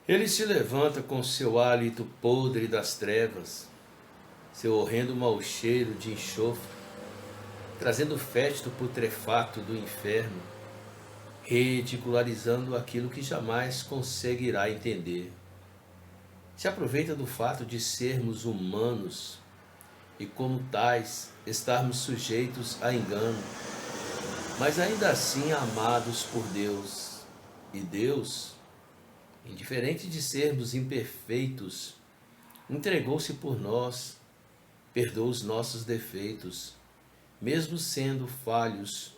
Ele se levanta com seu hálito podre das trevas, seu horrendo mau cheiro de enxofre, trazendo o fétido putrefato do inferno, ridicularizando aquilo que jamais conseguirá entender. Se aproveita do fato de sermos humanos e, como tais, estarmos sujeitos a engano, mas ainda assim amados por Deus. E Deus, indiferente de sermos imperfeitos, entregou-se por nós, perdoou os nossos defeitos, mesmo sendo falhos,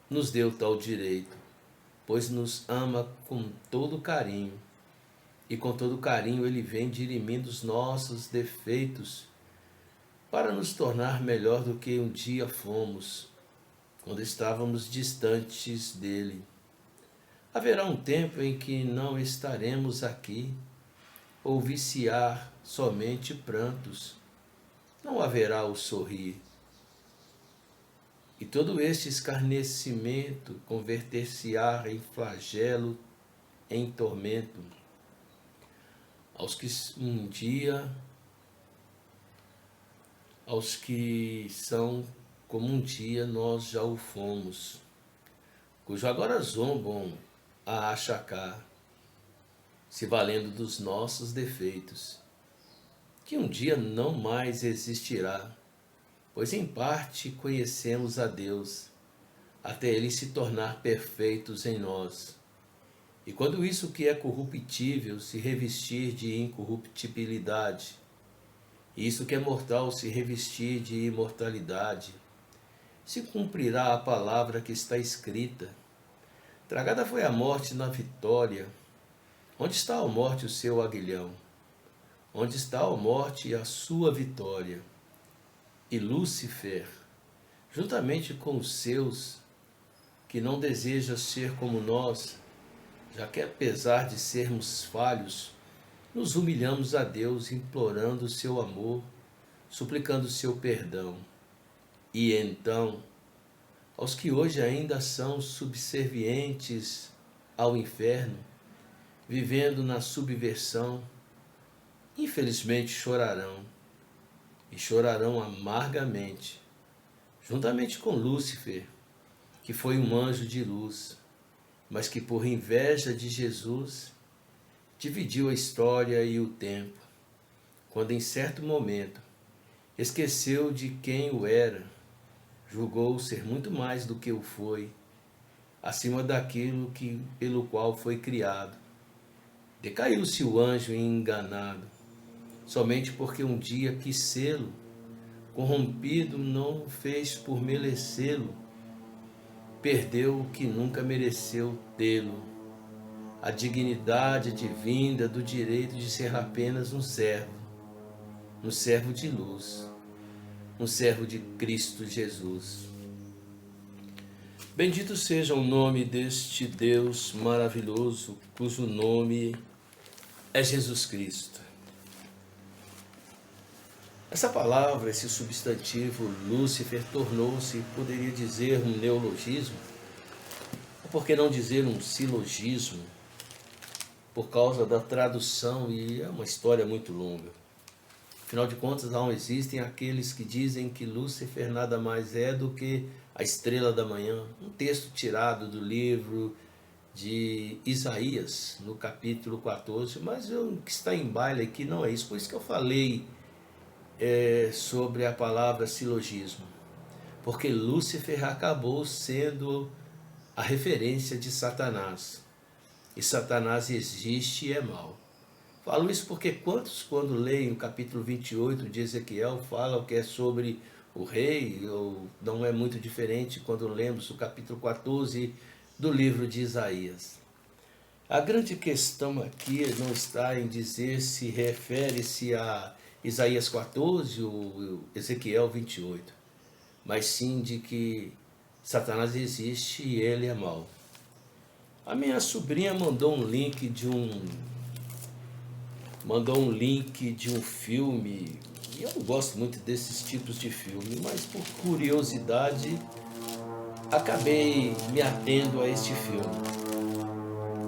nos deu tal direito, pois nos ama com todo carinho, e com todo carinho Ele vem dirimindo os nossos defeitos para nos tornar melhor do que um dia fomos, quando estávamos distantes dele. Haverá um tempo em que não estaremos aqui, ou viciar somente prantos, não haverá o sorrir. E todo este escarnecimento converter-se-á em flagelo, em tormento. Aos que são como um dia nós já o fomos, cujo agora zombam a achacar, se valendo dos nossos defeitos, que um dia não mais existirá, pois em parte conhecemos a Deus, até Ele se tornar perfeitos em nós. E quando isso que é corruptível se revestir de incorruptibilidade, e isso que é mortal se revestir de imortalidade, se cumprirá a palavra que está escrita: tragada foi a morte na vitória. Onde está a morte o seu aguilhão? Onde está a morte a sua vitória? E Lúcifer, juntamente com os seus, que não deseja ser como nós, já que apesar de sermos falhos, nos humilhamos a Deus, implorando o seu amor, suplicando o seu perdão. E então, aos que hoje ainda são subservientes ao inferno, vivendo na subversão, infelizmente chorarão, e chorarão amargamente, juntamente com Lúcifer, que foi um anjo de luz, mas que por inveja de Jesus dividiu a história e o tempo, quando em certo momento esqueceu de quem o era, julgou ser muito mais do que o foi, acima daquilo pelo qual foi criado. Decaiu-se o anjo enganado, somente porque um dia quis sê-lo, corrompido não o fez por merecê-lo, perdeu o que nunca mereceu tê-lo, a dignidade divina do direito de ser apenas um servo de luz, um servo de Cristo Jesus. Bendito seja o nome deste Deus maravilhoso, cujo nome é Jesus Cristo. Essa palavra, esse substantivo Lúcifer, tornou-se, poderia dizer, um neologismo, ou por que não dizer um silogismo, por causa da tradução, e é uma história muito longa. Afinal de contas, não existem aqueles que dizem que Lúcifer nada mais é do que a estrela da manhã, um texto tirado do livro de Isaías, no capítulo 14, mas o que está em baile aqui não é isso, por isso que eu falei sobre a palavra silogismo, porque Lúcifer acabou sendo a referência de Satanás, e Satanás existe e é mau. Falo isso porque quantos, quando leem o capítulo 28 de Ezequiel, falam que é sobre o rei, ou não é muito diferente quando lemos o capítulo 14 do livro de Isaías. A grande questão aqui não está em dizer se refere-se a Isaías 14 ou Ezequiel 28, mas sim de que Satanás existe e ele é mau. A minha sobrinha mandou um link de um filme, e eu não gosto muito desses tipos de filme, mas por curiosidade acabei me atendo a este filme.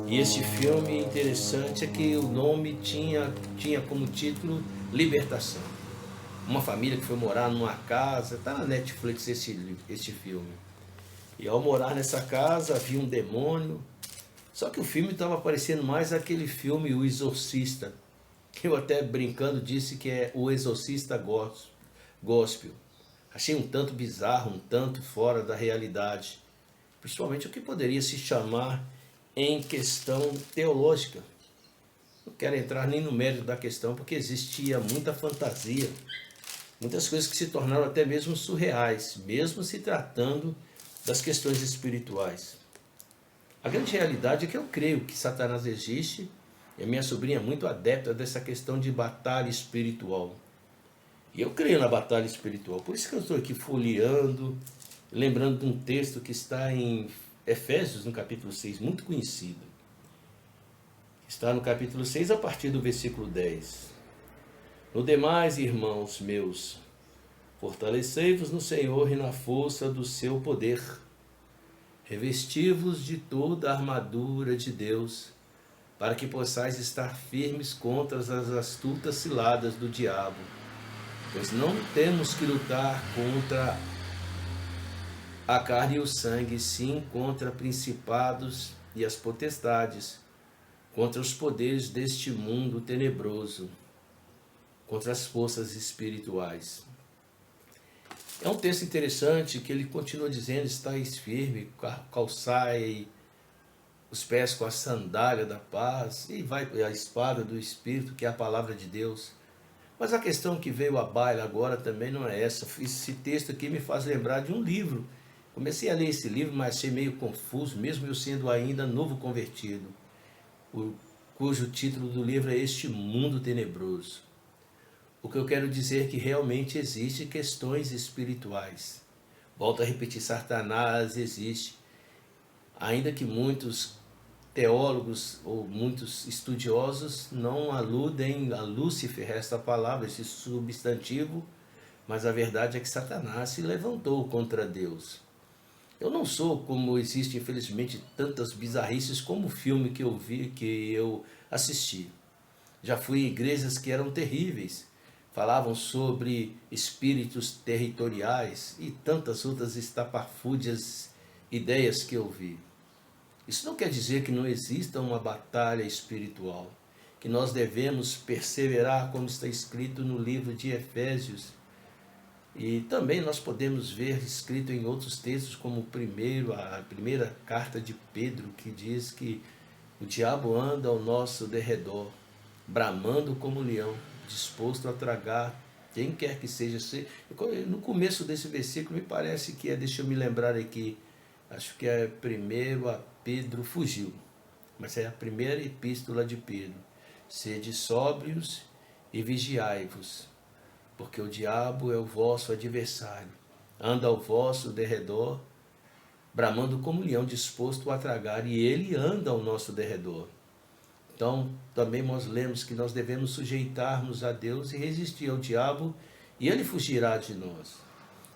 E este filme interessante é que o nome tinha como título Libertação. Uma família que foi morar numa casa, está na Netflix este filme. E ao morar nessa casa havia um demônio. Só que o filme estava parecendo mais aquele filme O Exorcista. Eu até brincando disse que é O Exorcista Gospel. Achei um tanto bizarro, um tanto fora da realidade. Principalmente o que poderia se chamar em questão teológica. Não quero entrar nem no mérito da questão, porque existia muita fantasia, muitas coisas que se tornaram até mesmo surreais, mesmo se tratando das questões espirituais. A grande realidade é que eu creio que Satanás existe, e a minha sobrinha é muito adepta dessa questão de batalha espiritual. E eu creio na batalha espiritual, por isso que eu estou aqui folheando, lembrando de um texto que está em Efésios, no capítulo 6, muito conhecido. Está no capítulo 6, a partir do versículo 10. No demais, irmãos meus, fortalecei-vos no Senhor e na força do seu poder. Revesti-vos de toda a armadura de Deus, para que possais estar firmes contra as astutas ciladas do diabo. Pois não temos que lutar contra a carne e o sangue, sim contra principados e as potestades, contra os poderes deste mundo tenebroso, contra as forças espirituais. É um texto interessante que ele continua dizendo: estáis firme, calçai os pés com a sandália da paz, e vai a espada do Espírito, que é a palavra de Deus. Mas a questão que veio à baila agora também não é essa. Esse texto aqui me faz lembrar de um livro. Comecei a ler esse livro, mas achei meio confuso, mesmo eu sendo ainda novo convertido, cujo título do livro é Este Mundo Tenebroso. O que eu quero dizer é que realmente existem questões espirituais. Volto a repetir, Satanás existe, ainda que muitos teólogos ou muitos estudiosos não aludem a Lúcifer, esta palavra, esse substantivo, mas a verdade é que Satanás se levantou contra Deus. Eu não sou, como existe infelizmente tantas bizarrices como o filme que eu vi, que eu assisti. Já fui em igrejas que eram terríveis, falavam sobre espíritos territoriais e tantas outras estapafúrdias ideias que eu vi. Isso não quer dizer que não exista uma batalha espiritual, que nós devemos perseverar, como está escrito no livro de Efésios. E também nós podemos ver escrito em outros textos, como a primeira carta de Pedro, que diz que o diabo anda ao nosso derredor, bramando como leão, disposto a tragar quem quer que seja. No começo desse versículo me parece que deixa eu me lembrar aqui, acho que é primeiro a Pedro fugiu, mas é a primeira epístola de Pedro. Sede sóbrios e vigiai-vos, porque o diabo é o vosso adversário, anda ao vosso derredor, bramando como leão, disposto a tragar, e ele anda ao nosso derredor. Então, também nós lemos que nós devemos sujeitar-nos a Deus e resistir ao diabo, e ele fugirá de nós.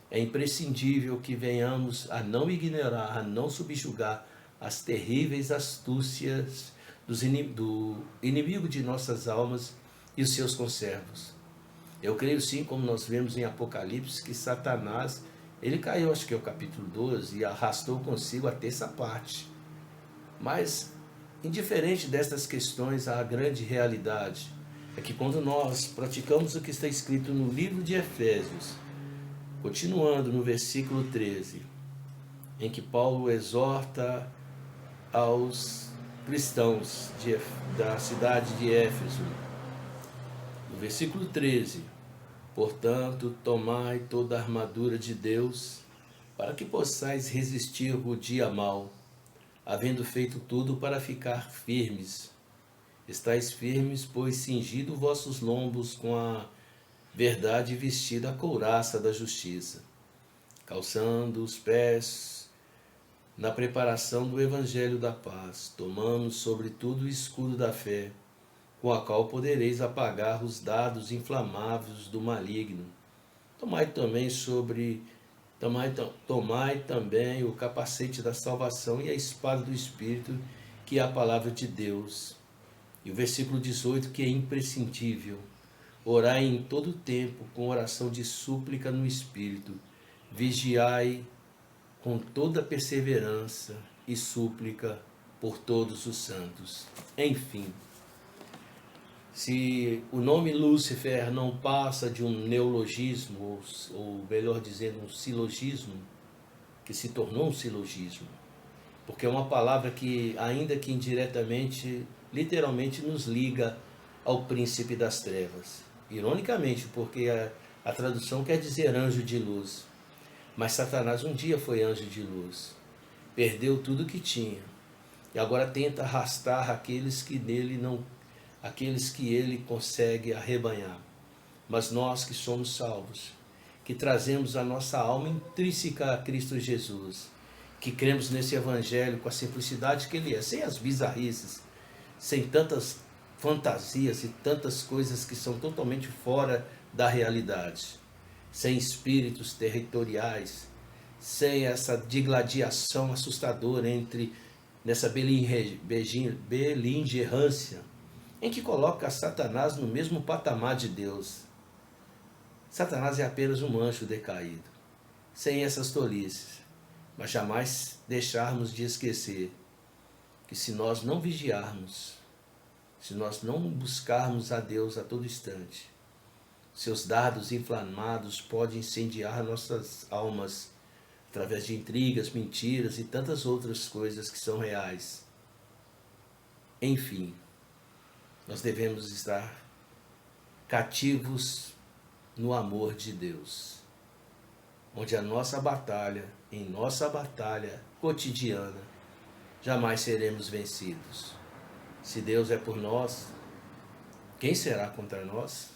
É imprescindível que venhamos a não ignorar, a não subjugar as terríveis astúcias do inimigo de nossas almas e os seus conservos. Eu creio sim, como nós vemos em Apocalipse, que Satanás, ele caiu, acho que é o capítulo 12, e arrastou consigo a terça parte. Mas, indiferente destas questões, a grande realidade é que quando nós praticamos o que está escrito no livro de Efésios, continuando no versículo 13, em que Paulo exorta aos cristãos da cidade de Éfeso, no versículo 13, portanto, tomai toda a armadura de Deus, para que possais resistir o dia mau, havendo feito tudo para ficar firmes. Estais firmes, pois cingido vossos lombos com a verdade e vestida a couraça da justiça, calçando os pés na preparação do evangelho da paz, tomando sobretudo o escudo da fé, com a qual podereis apagar os dardos inflamáveis do maligno. Tomai também o capacete da salvação e a espada do Espírito, que é a palavra de Deus. E o versículo 18, que é imprescindível. Orai em todo tempo com oração de súplica no Espírito. Vigiai com toda perseverança e súplica por todos os santos. Enfim, se o nome Lúcifer não passa de um neologismo, ou melhor dizendo, um silogismo, que se tornou um silogismo, porque é uma palavra que, ainda que indiretamente, literalmente nos liga ao príncipe das trevas. Ironicamente, porque a tradução quer dizer anjo de luz. Mas Satanás um dia foi anjo de luz. Perdeu tudo que tinha. E agora tenta arrastar aqueles que ele consegue arrebanhar. Mas nós que somos salvos, que trazemos a nossa alma intrínseca a Cristo Jesus, que cremos nesse evangelho com a simplicidade que ele é, sem as bizarrices, sem tantas fantasias e tantas coisas que são totalmente fora da realidade, sem espíritos territoriais, sem essa digladiação assustadora nessa beligerância, em que coloca Satanás no mesmo patamar de Deus. Satanás é apenas um anjo decaído, sem essas tolices, mas jamais deixarmos de esquecer que se nós não vigiarmos, se nós não buscarmos a Deus a todo instante, seus dardos inflamados podem incendiar nossas almas através de intrigas, mentiras e tantas outras coisas que são reais. Enfim, nós devemos estar cativos no amor de Deus, onde em nossa batalha cotidiana, jamais seremos vencidos. Se Deus é por nós, quem será contra nós?